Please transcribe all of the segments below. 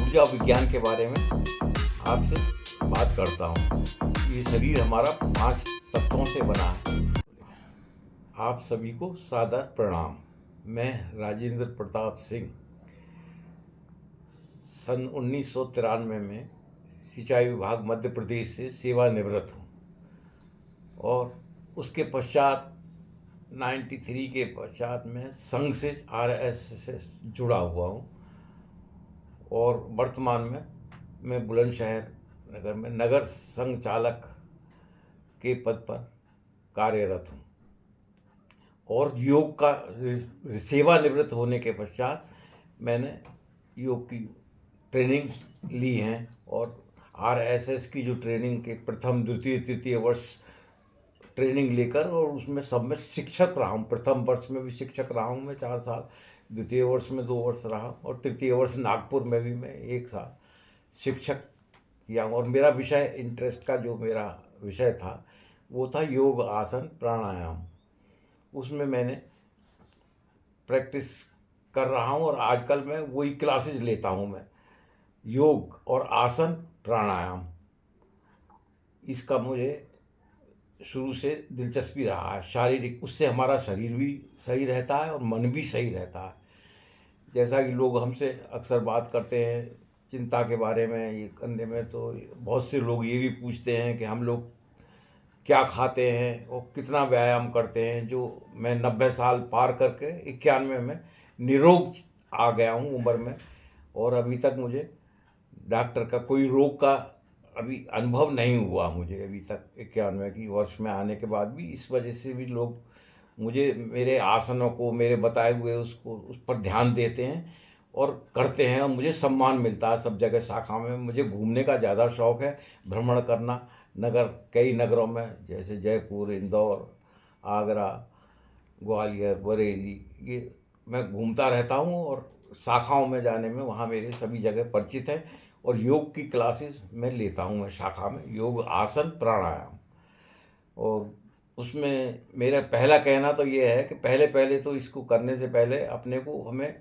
ऊर्जा विज्ञान के बारे में आपसे बात करता हूँ। ये शरीर हमारा 5 तत्वों से बना है। आप सभी को सादर प्रणाम। मैं राजेंद्र प्रताप सिंह सन 1993 में सिंचाई विभाग मध्य प्रदेश से सेवानिवृत्त हूँ और उसके पश्चात 93 के पश्चात मैं संघ से RSS जुड़ा हुआ हूँ और वर्तमान में मैं बुलंदशहर नगर में नगर संघ चालक के पद पर कार्यरत हूँ और योग का सेवानिवृत्त होने के पश्चात मैंने योग की ट्रेनिंग ली है और RSS की जो ट्रेनिंग के प्रथम द्वितीय तृतीय वर्ष ट्रेनिंग लेकर और उसमें सब में शिक्षक रहा हूँ। प्रथम वर्ष में भी शिक्षक रहा हूँ मैं 4 साल, द्वितीय वर्ष में 2 वर्ष रहा और तृतीय वर्ष नागपुर में भी मैं 1 साल शिक्षक किया। और मेरा विषय इंटरेस्ट का जो मेरा विषय था वो था योग आसन प्राणायाम। उसमें मैंने प्रैक्टिस कर रहा हूँ और आजकल मैं वही क्लासेज लेता हूँ। मैं योग और आसन प्राणायाम इसका मुझे शुरू से दिलचस्पी रहा है। शारीरिक उससे हमारा शरीर भी सही रहता है और मन भी सही रहता है। जैसा कि लोग हमसे अक्सर बात करते हैं चिंता के बारे में, ये करने में, तो बहुत से लोग ये भी पूछते हैं कि हम लोग क्या खाते हैं और कितना व्यायाम करते हैं। जो मैं 90 साल पार करके 91 में निरोग आ गया हूँ उम्र में और अभी तक मुझे डॉक्टर का कोई रोग का अभी अनुभव नहीं हुआ मुझे अभी तक 91 की वर्ष में आने के बाद भी। इस वजह से भी लोग मुझे मेरे आसनों को, मेरे बताए हुए उसको, उस पर ध्यान देते हैं और करते हैं और मुझे सम्मान मिलता है सब जगह शाखा में। मुझे घूमने का ज़्यादा शौक़ है, भ्रमण करना नगर, कई नगरों में जैसे जयपुर, इंदौर, आगरा, ग्वालियर, बरेली, ये मैं घूमता रहता हूँ और शाखाओं में जाने में वहाँ मेरे सभी जगह परिचित है। और योग की क्लासेस मैं लेता हूँ मैं शाखा में, योग आसन प्राणायाम। और उसमें मेरा पहला कहना तो ये है कि पहले तो इसको करने से पहले अपने को, हमें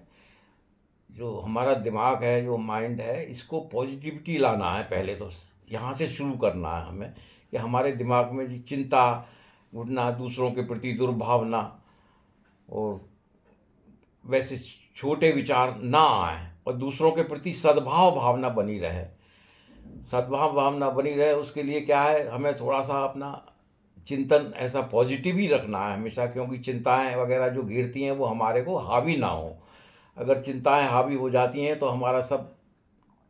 जो हमारा दिमाग है, जो माइंड है, इसको पॉजिटिविटी लाना है। पहले तो यहाँ से शुरू करना है हमें कि हमारे दिमाग में जी चिंता उठना, दूसरों के प्रति दुर्भावना और वैसे छोटे विचार ना आए और दूसरों के प्रति सद्भाव भावना बनी रहे। सद्भाव भावना बनी रहे उसके लिए क्या है, हमें थोड़ा सा अपना चिंतन ऐसा पॉजिटिव ही रखना है हमेशा, क्योंकि चिंताएं वगैरह जो घेरती हैं वो हमारे को हावी ना हो। अगर चिंताएं हावी हो जाती हैं तो हमारा सब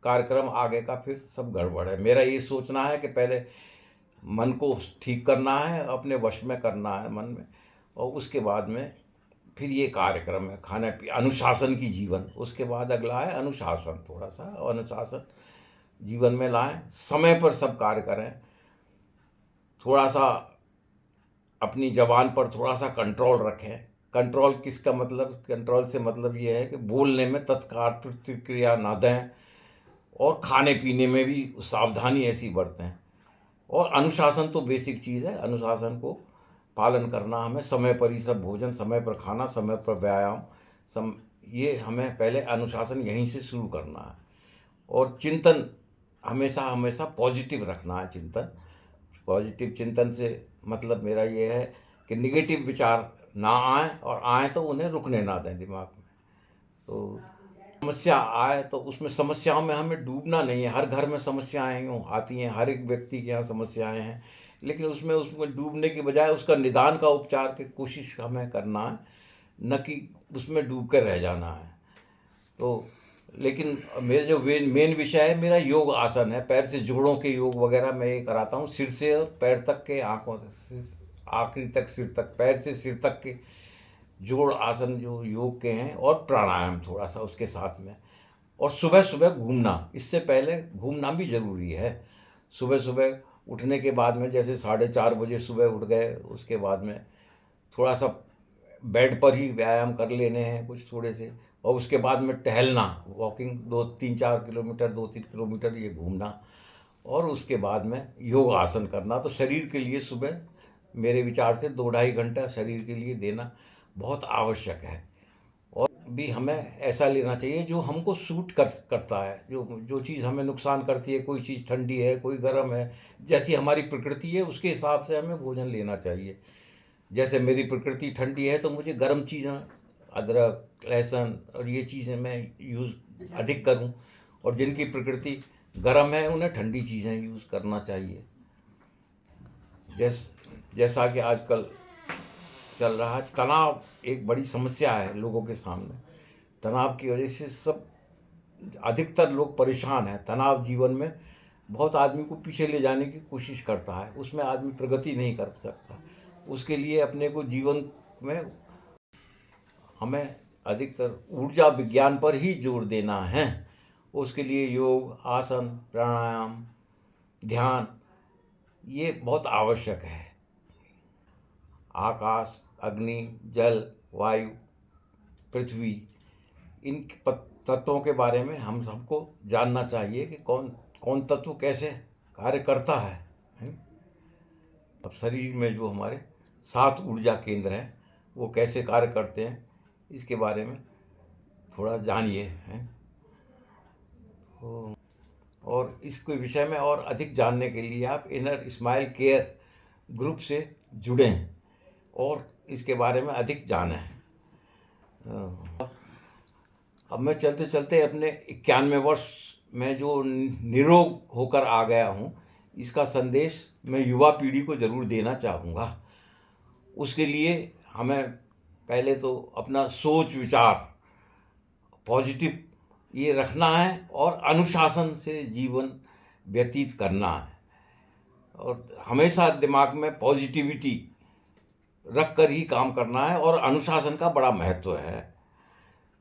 कार्यक्रम आगे का फिर सब गड़बड़ है। मेरा ये सोचना है कि पहले मन को ठीक करना है, अपने वश में करना है मन में, और उसके बाद में फिर ये कार्यक्रम है खाने पी अनुशासन की जीवन। उसके बाद अगला है अनुशासन, थोड़ा सा अनुशासन जीवन में लाएं, समय पर सब कार्य करें, थोड़ा सा अपनी ज़बान पर थोड़ा सा कंट्रोल रखें। कंट्रोल किसका मतलब, कंट्रोल से मतलब ये है कि बोलने में तत्काल प्रतिक्रिया ना दें और खाने पीने में भी सावधानी ऐसी बरतें। और अनुशासन तो बेसिक चीज़ है, अनुशासन को पालन करना हमें, समय पर ही सब भोजन, समय पर खाना, समय पर व्यायाम, ये हमें पहले अनुशासन यहीं से शुरू करना है। और चिंतन हमेशा पॉजिटिव रखना है। चिंतन, पॉजिटिव चिंतन से मतलब मेरा ये है कि निगेटिव विचार ना आए और आए तो उन्हें रुकने ना दें दिमाग में। तो समस्या आए तो उसमें, समस्याओं में हमें डूबना नहीं है। हर घर में समस्याएं आती हैं, हर एक व्यक्ति के यहाँ समस्याएं हैं, लेकिन उसमें डूबने की बजाय उसका निदान का उपचार की कोशिश हमें करना है, न कि उसमें डूब कर रह जाना है। तो लेकिन मेरे जो मेन विषय है मेरा योग आसन है। पैर से जोड़ों के योग वगैरह मैं ये कराता हूँ, सिर से और पैर तक के, आँखों से आखिरी तक, सिर तक, पैर से सिर तक के जोड़ आसन जो योग के हैं, और प्राणायाम थोड़ा सा उसके साथ में। और सुबह सुबह घूमना, इससे पहले घूमना भी ज़रूरी है। सुबह सुबह उठने के बाद में जैसे 4:30 बजे सुबह उठ गए, उसके बाद में थोड़ा सा बेड पर ही व्यायाम कर लेने हैं कुछ थोड़े से, और उसके बाद में टहलना, वॉकिंग 2-3-4 किलोमीटर, 2-3 किलोमीटर ये घूमना, और उसके बाद में योग आसन करना। तो शरीर के लिए सुबह मेरे विचार से 2-2.5 घंटा शरीर के लिए देना बहुत आवश्यक है। और भी हमें ऐसा लेना चाहिए जो हमको सूट करता है। जो जो चीज़ हमें नुकसान करती है, कोई चीज़ ठंडी है, कोई गर्म है, जैसी हमारी प्रकृति है उसके हिसाब से हमें भोजन लेना चाहिए। जैसे मेरी प्रकृति ठंडी है तो मुझे गर्म चीज़ें, अदरक, लहसुन और ये चीज़ें मैं यूज़ अधिक करूं, और जिनकी प्रकृति गर्म है उन्हें ठंडी चीज़ें यूज़ करना चाहिए। जैसा कि आजकल चल रहा है, तनाव एक बड़ी समस्या है लोगों के सामने। तनाव की वजह से सब अधिकतर लोग परेशान हैं। तनाव जीवन में बहुत आदमी को पीछे ले जाने की कोशिश करता है, उसमें आदमी प्रगति नहीं कर सकता। उसके लिए अपने को जीवन में हमें अधिकतर ऊर्जा विज्ञान पर ही जोर देना है। उसके लिए योग, आसन, प्राणायाम, ध्यान ये बहुत आवश्यक है। आकाश, अग्नि, जल, वायु, पृथ्वी, इन तत्वों के बारे में हम सबको जानना चाहिए कि कौन कौन तत्व कैसे कार्य करता है। अब शरीर में जो हमारे 7 ऊर्जा केंद्र हैं वो कैसे कार्य करते हैं, इसके बारे में थोड़ा जानिए हैं। और इसके विषय में और अधिक जानने के लिए आप इनर स्माइल केयर ग्रुप से जुड़ें और इसके बारे में अधिक जानें। अब मैं चलते चलते अपने 91 वर्ष में जो निरोग होकर आ गया हूँ, इसका संदेश मैं युवा पीढ़ी को ज़रूर देना चाहूँगा। उसके लिए हमें पहले तो अपना सोच विचार पॉजिटिव ये रखना है और अनुशासन से जीवन व्यतीत करना है, और हमेशा दिमाग में पॉजिटिविटी रख कर ही काम करना है, और अनुशासन का बड़ा महत्व है।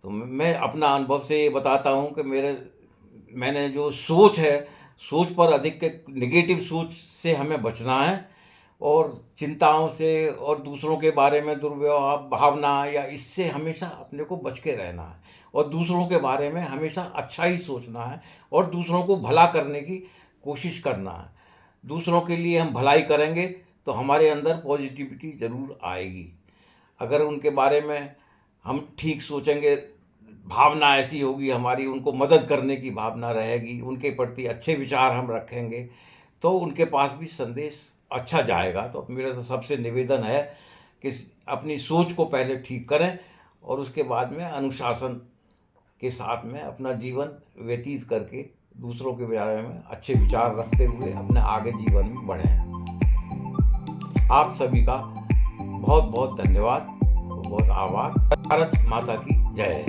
तो मैं अपना अनुभव से ये बताता हूँ कि मैंने जो सोच है, सोच पर अधिक नेगेटिव सोच से हमें बचना है, और चिंताओं से और दूसरों के बारे में दुर्व्यवहार भावना या इससे हमेशा अपने को बच के रहना है, और दूसरों के बारे में हमेशा अच्छा ही सोचना है और दूसरों को भला करने की कोशिश करना है। दूसरों के लिए हम भलाई करेंगे तो हमारे अंदर पॉजिटिविटी ज़रूर आएगी। अगर उनके बारे में हम ठीक सोचेंगे, भावना ऐसी होगी हमारी, उनको मदद करने की भावना रहेगी, उनके प्रति अच्छे विचार हम रखेंगे, तो उनके पास भी संदेश अच्छा जाएगा। तो मेरा तो सबसे निवेदन है कि अपनी सोच को पहले ठीक करें और उसके बाद में अनुशासन के साथ में अपना जीवन व्यतीत करके दूसरों के बारे में अच्छे विचार रखते हुए अपने आगे जीवन में बढ़ें। आप सभी का बहुत बहुत धन्यवाद, बहुत आभार। भारत माता की जय।